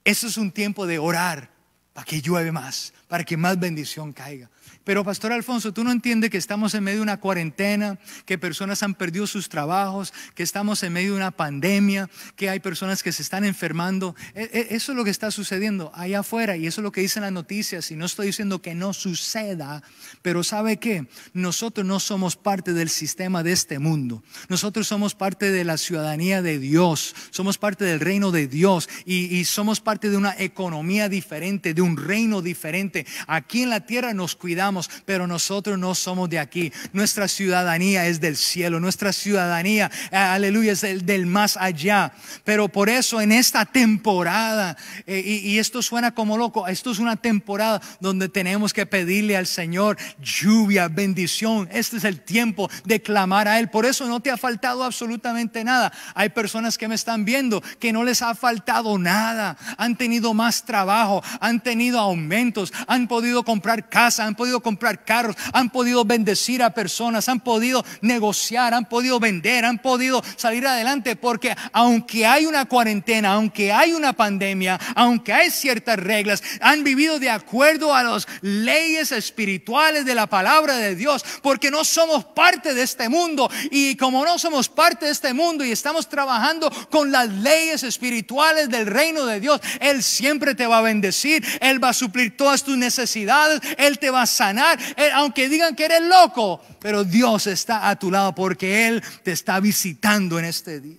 Eso es un tiempo de orar para que llueve más, para que más bendición caiga. Pero Pastor Alfonso, ¿tú no entiendes que estamos en medio de una cuarentena, que personas han perdido sus trabajos, que estamos en medio de una pandemia, que hay personas que se están enfermando? Eso es lo que está sucediendo allá afuera y eso es lo que dicen las noticias. Y no estoy diciendo que no suceda, pero ¿sabe qué? Nosotros no somos parte del sistema de este mundo. Nosotros somos parte de la ciudadanía de Dios, somos parte del reino de Dios y somos parte de una economía diferente, de un reino diferente. Aquí en la tierra nos cuidamos, pero nosotros no somos de aquí. Nuestra ciudadanía es del cielo. Nuestra ciudadanía, aleluya, es del más allá. Pero por eso en esta temporada, y esto suena como loco, esto es una temporada donde tenemos que pedirle al Señor lluvia, bendición. Este es el tiempo de clamar a Él. Por eso no te ha faltado absolutamente nada. Hay personas que me están viendo que no les ha faltado nada. Han tenido más trabajo, han tenido aumentos, han podido comprar casa, han podido comprar carros, han podido bendecir a personas, han podido negociar, han podido vender, han podido salir adelante, porque aunque hay una cuarentena, aunque hay una pandemia, aunque hay ciertas reglas, han vivido de acuerdo a las leyes espirituales de la palabra de Dios, porque no somos parte de este mundo. Y como no somos parte de este mundo y estamos trabajando con las leyes espirituales del reino de Dios, Él siempre te va a bendecir, Él va a suplir todas tus necesidades, Él te va a sanar, aunque digan que eres loco, pero Dios está a tu lado porque Él te está visitando en este día.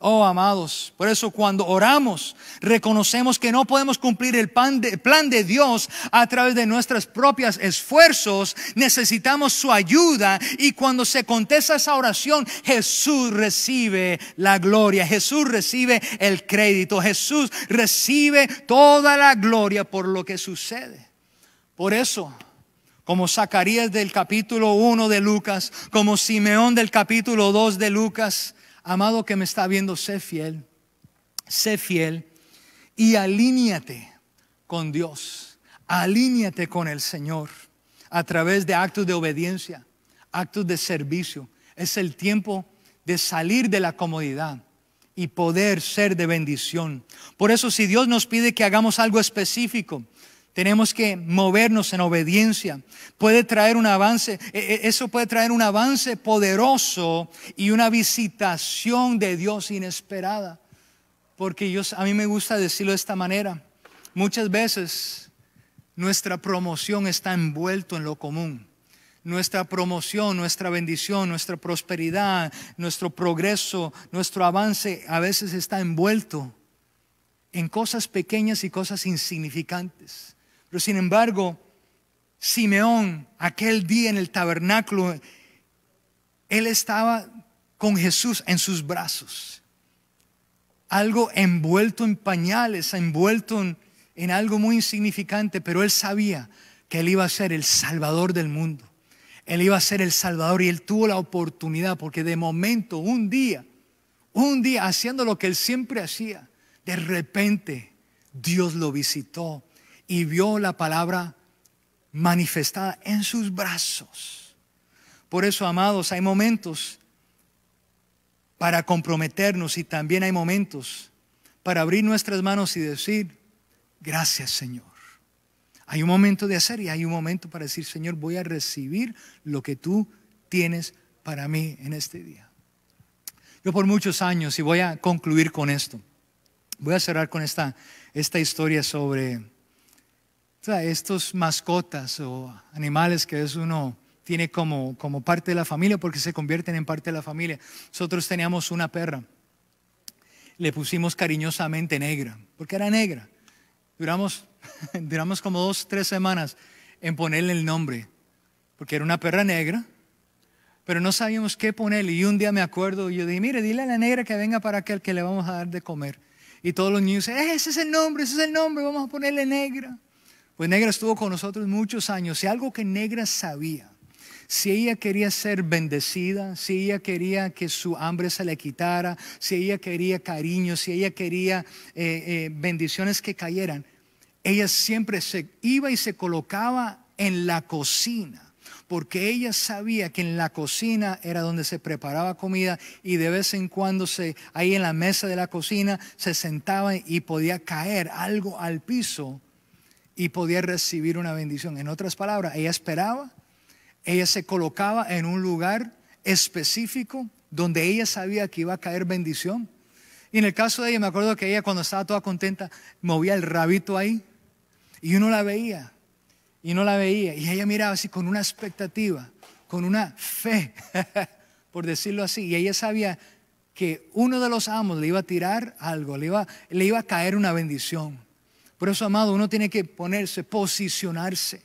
Oh, amados, por eso cuando oramos reconocemos que no podemos cumplir el plan de Dios a través de nuestros propios esfuerzos. Necesitamos su ayuda, y cuando se contesta esa oración, Jesús recibe la gloria, Jesús recibe el crédito, Jesús recibe toda la gloria por lo que sucede. Por eso, como Zacarías del capítulo 1 de Lucas, como Simeón del capítulo 2 de Lucas, amado que me está viendo, sé fiel y alíñate con Dios, alíñate con el Señor a través de actos de obediencia, actos de servicio. Es el tiempo de salir de la comodidad y poder ser de bendición. Por eso, si Dios nos pide que hagamos algo específico, tenemos que movernos en obediencia. Puede traer un avance, eso puede traer un avance poderoso y una visitación de Dios inesperada. Porque a mí me gusta decirlo de esta manera. Muchas veces nuestra promoción está envuelto en lo común. Nuestra promoción, nuestra bendición, nuestra prosperidad, nuestro progreso, nuestro avance a veces está envuelto en cosas pequeñas y cosas insignificantes. Pero sin embargo, Simeón, aquel día en el tabernáculo, él estaba con Jesús en sus brazos. Algo envuelto en pañales, envuelto en algo muy insignificante, pero él sabía que él iba a ser el Salvador del mundo. Él iba a ser el Salvador, y él tuvo la oportunidad, porque de momento, un día, haciendo lo que él siempre hacía, de repente Dios lo visitó y vio la palabra manifestada en sus brazos. Por eso, amados, hay momentos para comprometernos y también hay momentos para abrir nuestras manos y decir, gracias, Señor. Hay un momento de hacer y hay un momento para decir, Señor, voy a recibir lo que tú tienes para mí en este día. Yo por muchos años, y voy a concluir con esto, voy a cerrar con esta historia sobre sea, estos mascotas o animales que uno tiene como parte de la familia porque se convierten en parte de la familia. Nosotros teníamos una perra. Le pusimos cariñosamente Negra, porque era negra. Duramos como 2 o 3 semanas en ponerle el nombre, porque era una perra negra, pero no sabíamos qué ponerle. Y un día me acuerdo, y yo dije, mire, dile a la Negra que venga para acá, que le vamos a dar de comer. Y todos los niños dicen, ese es el nombre, vamos a ponerle Negra. Pues Negra estuvo con nosotros muchos años. Y algo que Negra sabía, si ella quería ser bendecida, si ella quería que su hambre se le quitara, si ella quería cariño, si ella quería bendiciones que cayeran, ella siempre se iba y se colocaba en la cocina, porque ella sabía que en la cocina era donde se preparaba comida, y de vez en cuando ahí en la mesa de la cocina se sentaba y podía caer algo al piso y podía recibir una bendición. En otras palabras, ella esperaba. Ella se colocaba en un lugar específico donde ella sabía que iba a caer bendición. Y en el caso de ella, me acuerdo que ella, cuando estaba toda contenta, movía el rabito ahí y uno la veía y ella miraba así con una expectativa, con una fe, por decirlo así. Y ella sabía que uno de los amos le iba a tirar algo, le iba a caer una bendición. Por eso, amado, uno tiene que posicionarse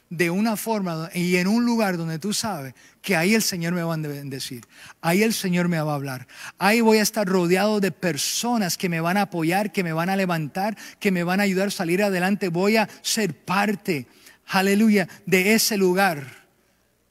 de una forma y en un lugar donde tú sabes que ahí el Señor me va a bendecir, ahí el Señor me va a hablar, ahí voy a estar rodeado de personas que me van a apoyar, que me van a levantar, que me van a ayudar a salir adelante. Voy a ser parte, aleluya, de ese lugar.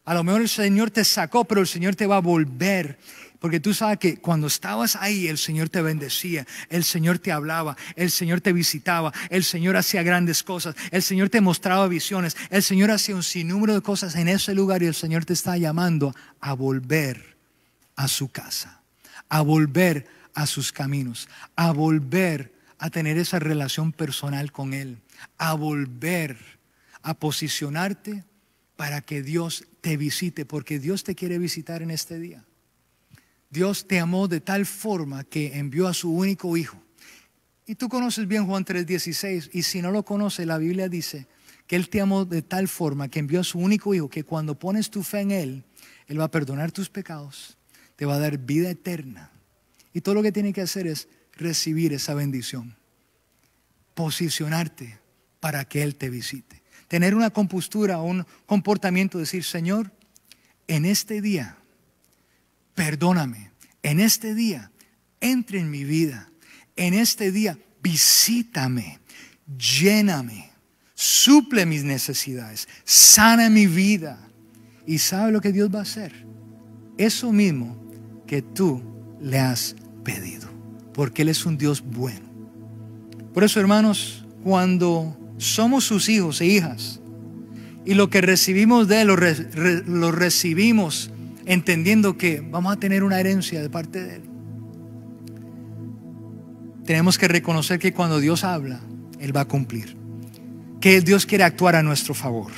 A lo mejor el Señor te sacó, pero el Señor te va a volver. Porque tú sabes que cuando estabas ahí, el Señor te bendecía, el Señor te hablaba, el Señor te visitaba, el Señor hacía grandes cosas, el Señor te mostraba visiones, el Señor hacía un sinnúmero de cosas en ese lugar, y el Señor te está llamando a volver a su casa, a volver a sus caminos, a volver a tener esa relación personal con Él, a volver a posicionarte para que Dios te visite, porque Dios te quiere visitar en este día. Dios te amó de tal forma que envió a su único hijo. Y tú conoces bien Juan 3:16, y si no lo conoces, la Biblia dice que Él te amó de tal forma que envió a su único hijo, que cuando pones tu fe en Él, Él va a perdonar tus pecados, te va a dar vida eterna. Y todo lo que tienes que hacer es recibir esa bendición, posicionarte para que Él te visite, tener una compostura, un comportamiento, decir, Señor, en este día, perdóname, en este día, entre en mi vida, en este día, visítame, lléname, suple mis necesidades, sana mi vida. ¿Y sabe lo que Dios va a hacer? Eso mismo que tú le has pedido, porque Él es un Dios bueno. Por eso, hermanos, cuando somos sus hijos e hijas, y lo que recibimos de Él lo recibimos entendiendo que vamos a tener una herencia de parte de Él, tenemos que reconocer que cuando Dios habla, Él va a cumplir, que Dios quiere actuar a nuestro favor,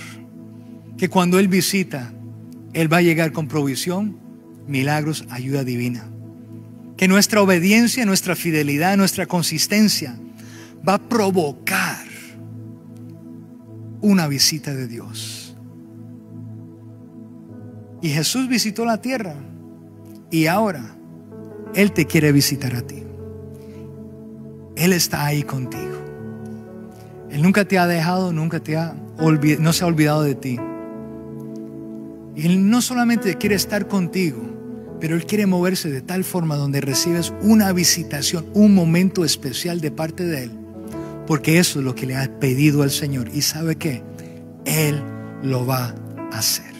que cuando Él visita, Él va a llegar con provisión, milagros, ayuda divina, que nuestra obediencia, nuestra fidelidad, nuestra consistencia va a provocar una visita de Dios. Y Jesús visitó la tierra, y ahora Él te quiere visitar a ti. Él está ahí contigo. Él nunca te ha dejado, no se ha olvidado de ti. Y Él no solamente quiere estar contigo, pero Él quiere moverse de tal forma donde recibes una visitación, un momento especial de parte de Él, porque eso es lo que le ha pedido al Señor. Y ¿sabe qué? Él lo va a hacer.